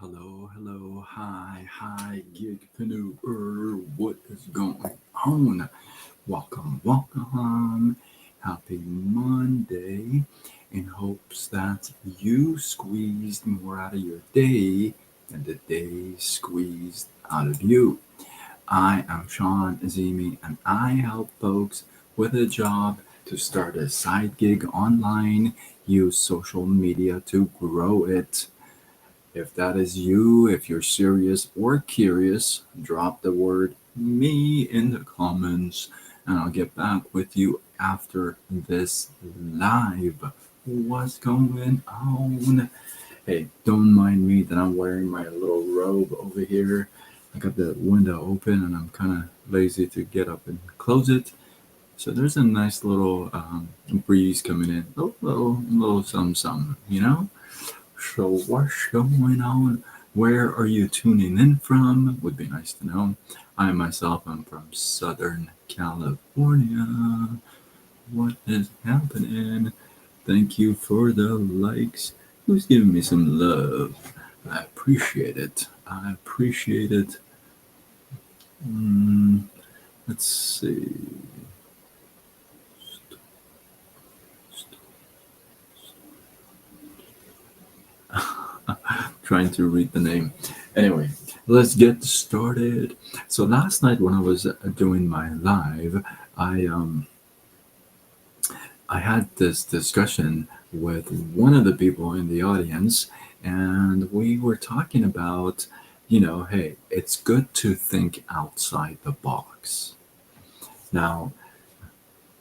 hi, gigpreneur. What is going on? Welcome. Happy Monday. In hopes that you squeezed more out of your day than the day squeezed out of you. I am Sean Azimi, and I help folks with a job to start a side gig online, use social media to grow it. If that is you, if you're serious or curious, drop the word me in the comments and I'll get back with you after this live. What's going on? Hey, don't mind me that I'm wearing my little robe over here. I got the window open and I'm kind of lazy to get up and close it. So there's a nice little breeze coming in. Little some. So what's going on? Where are you tuning in from? Would be nice to know. I myself am from Southern California. What is happening? Thank you for the likes. Who's giving me some love? I appreciate it. Mm, let's see. Trying to read the name. Anyway, let's get started. So last night when I was doing my live, I um I had this discussion with one of the people in the audience, and we were talking about, hey, it's good to think outside the box. Now,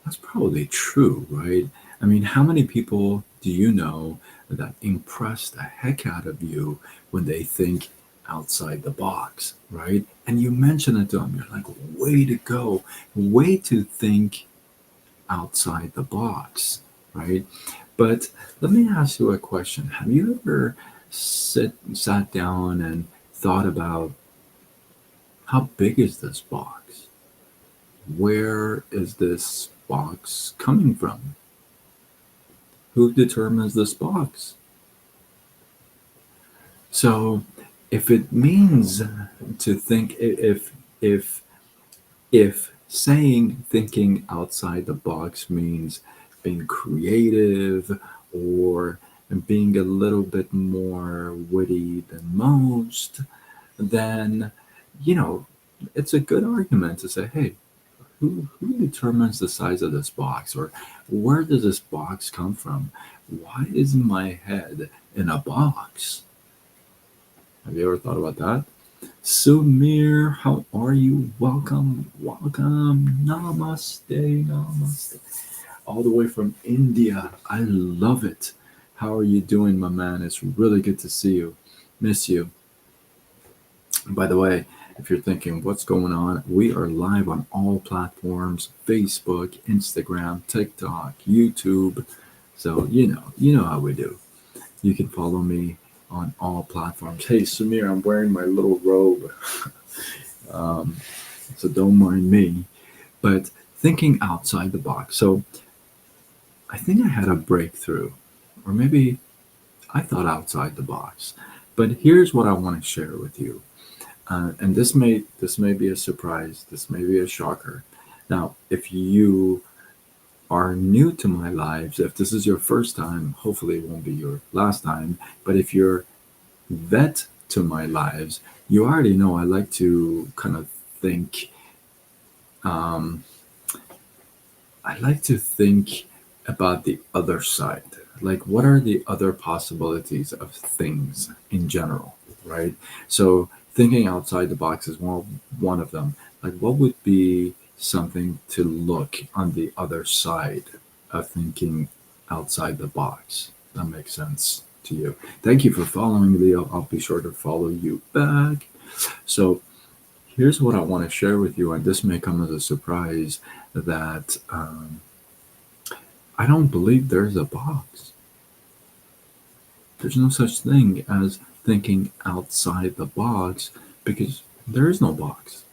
that's probably true, right? I mean, how many people do you know that impress the heck out of you when they think outside the box, right? And you mention it to them, you're like, way to go, way to think outside the box, right? But let me ask you a question. Have you ever sat down and thought about how big is this box? Where is this box coming from? Who determines this box? So if it means to think if saying thinking outside the box means being creative or being a little bit more witty than most, then you know it's a good argument to say, hey, who determines the size of this box, or where does this box come from? Why is my head in a box? Have you ever thought about that? Sumir, how are you? Welcome. Namaste. All the way from India. I love it. How are you doing, my man? It's really good to see you. Miss you. By the way, if you're thinking what's going on, we are live on all platforms: Facebook, Instagram, TikTok, YouTube. So you know how we do. You can follow me on all platforms. Hey, Samir, I'm wearing my little robe, um, so don't mind me. But thinking outside the box. So I think I had a breakthrough, or maybe I thought outside the box. But here's what I want to share with you, and this may be a surprise. This may be a shocker. Now, if you are new to my lives, if this is your first time, hopefully it won't be your last time. But if you're vet to my lives, you already know I like to kind of think. Um, I like to think about the other side. Like, what are the other possibilities of things in general, right? So, thinking outside the box is one of them. Like, what would be something to look on the other side of thinking outside the box? That makes sense to you. Thank you for following, Leo. I'll be sure to follow you back. So, here's what I want to share with you, and this may come as a surprise that I don't believe there's a box. There's no such thing as thinking outside the box because there is no box.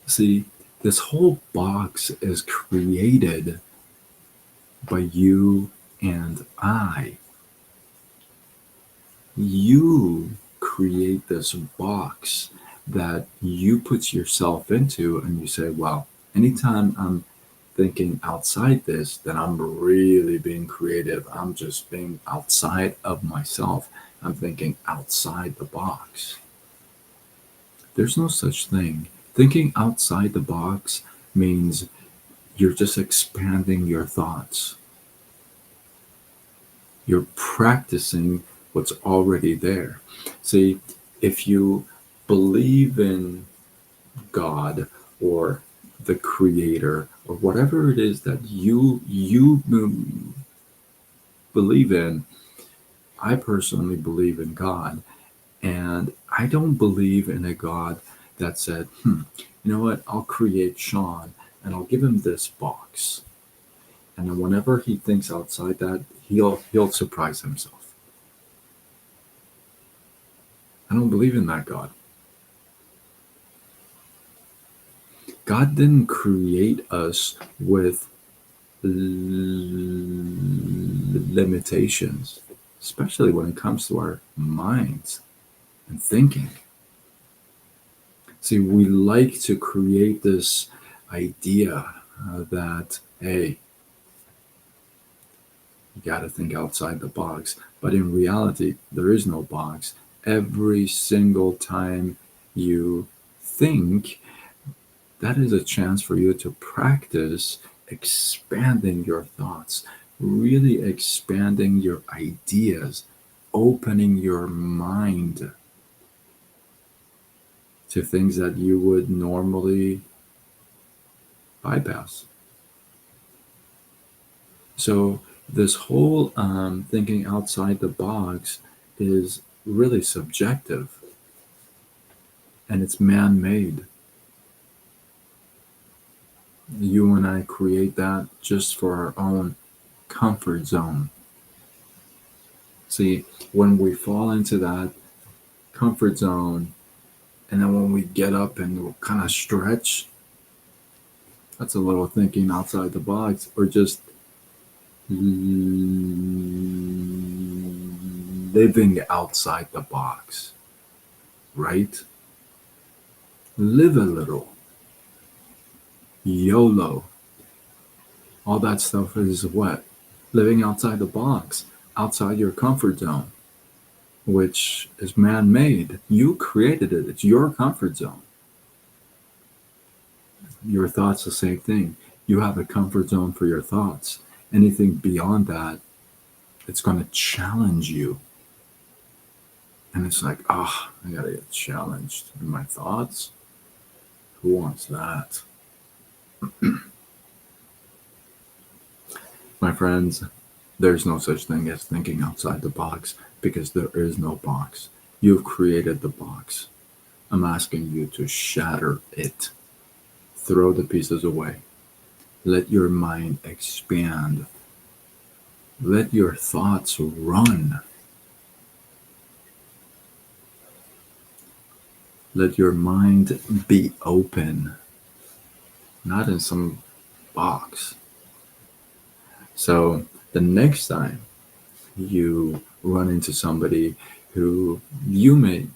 See, this whole box is created by you and I. You create this box that you put yourself into, and you say, well, anytime I'm thinking outside this, then I'm really being creative. I'm just being outside of myself. I'm thinking outside the box. There's no such thing. Thinking outside the box means you're just expanding your thoughts. You're practicing what's already there. See, if you believe in God or the creator or whatever it is that you believe in, I personally believe in God, and I don't believe in a God that said, you know what, I'll create Sean and I'll give him this box. And then whenever he thinks outside that, he'll surprise himself. I don't believe in that God. God didn't create us with limitations, especially when it comes to our minds and thinking. See, we like to create this idea that, hey, you got to think outside the box. But in reality, there is no box. Every single time you think, that is a chance for you to practice expanding your thoughts, really expanding your ideas, opening your mind to things that you would normally bypass. So, this whole thinking outside the box is really subjective and it's man made. You and I create that just for our own comfort zone. See, when we fall into that comfort zone, and then when we get up and we'll kind of stretch, that's a little thinking outside the box, or just living outside the box, right? Live a little. YOLO. All that stuff is what? Living outside the box, outside your comfort zone, which is man made. You created it, it's your comfort zone. Your thoughts, the same thing. You have a comfort zone for your thoughts. Anything beyond that, it's going to challenge you. And it's like, I got to get challenged in my thoughts. Who wants that? My friends, there's no such thing as thinking outside the box because there is no box. You've created the box. I'm asking you to shatter it. Throw the pieces away. Let your mind expand. Let your thoughts run. Let your mind be open, not in some box. So the next time you run into somebody who you may,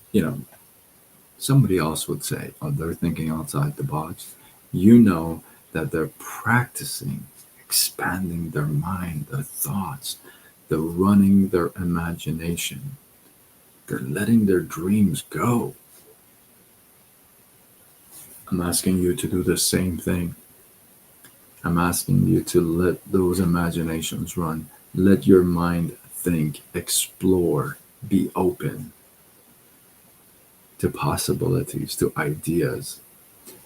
somebody else would say, oh, they're thinking outside the box, you know that they're practicing expanding their mind, their thoughts, they're running their imagination, they're letting their dreams go. I'm asking you to do the same thing. I'm asking you to let those imaginations run. Let your mind think, explore, be open to possibilities, to ideas.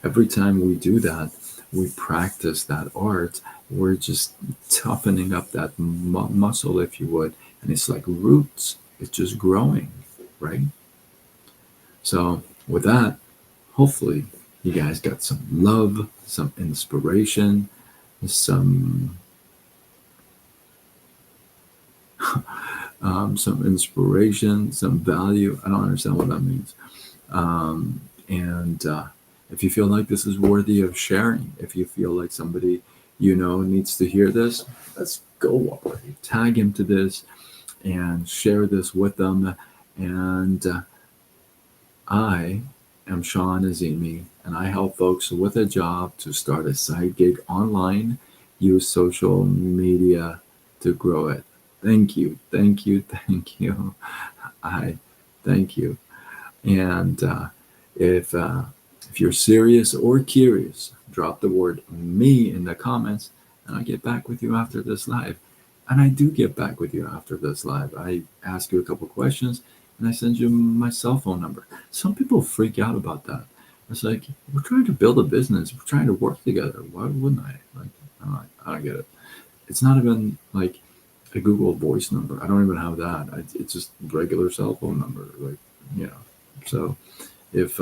Every time we do that, we practice that art. We're just toughening up that muscle, if you would. And it's like roots, it's just growing, right? So, with that, hopefully, you guys got some love, some inspiration, some inspiration, some value. I don't understand what that means. And if you feel like this is worthy of sharing, if you feel like somebody needs to hear this, let's go already. Tag him to this and share this with them. And I am Sean Azimi, and I help folks with a job to start a side gig online, use social media to grow it. Thank you, thank you, thank you. I thank you. And if if you're serious or curious, drop the word "me" in the comments, and I'll get back with you after this live. And I do get back with you after this live. I ask you a couple questions, and I send you my cell phone number. Some people freak out about that. It's like, we're trying to build a business. We're trying to work together. Why wouldn't I? Like, I don't get it. It's not even like a Google Voice number. I don't even have that. It's just regular cell phone number. Like, you know. So if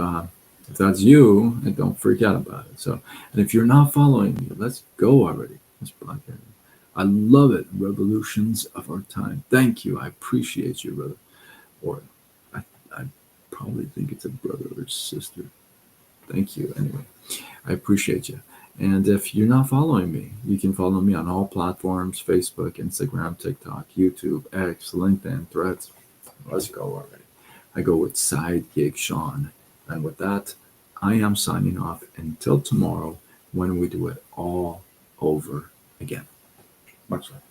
that's you, and don't freak out about it. So, and if you're not following me, let's go already. Let's block it. I love it. Revolutions of our time. Thank you. I appreciate you, brother. Or I probably think it's a brother or sister. Thank you. Anyway, I appreciate you. And if you're not following me, you can follow me on all platforms: Facebook, Instagram, TikTok, YouTube, X, LinkedIn, Threads. Let's go already. I go with Side Gig Sean. And with that, I am signing off until tomorrow when we do it all over again. Much love.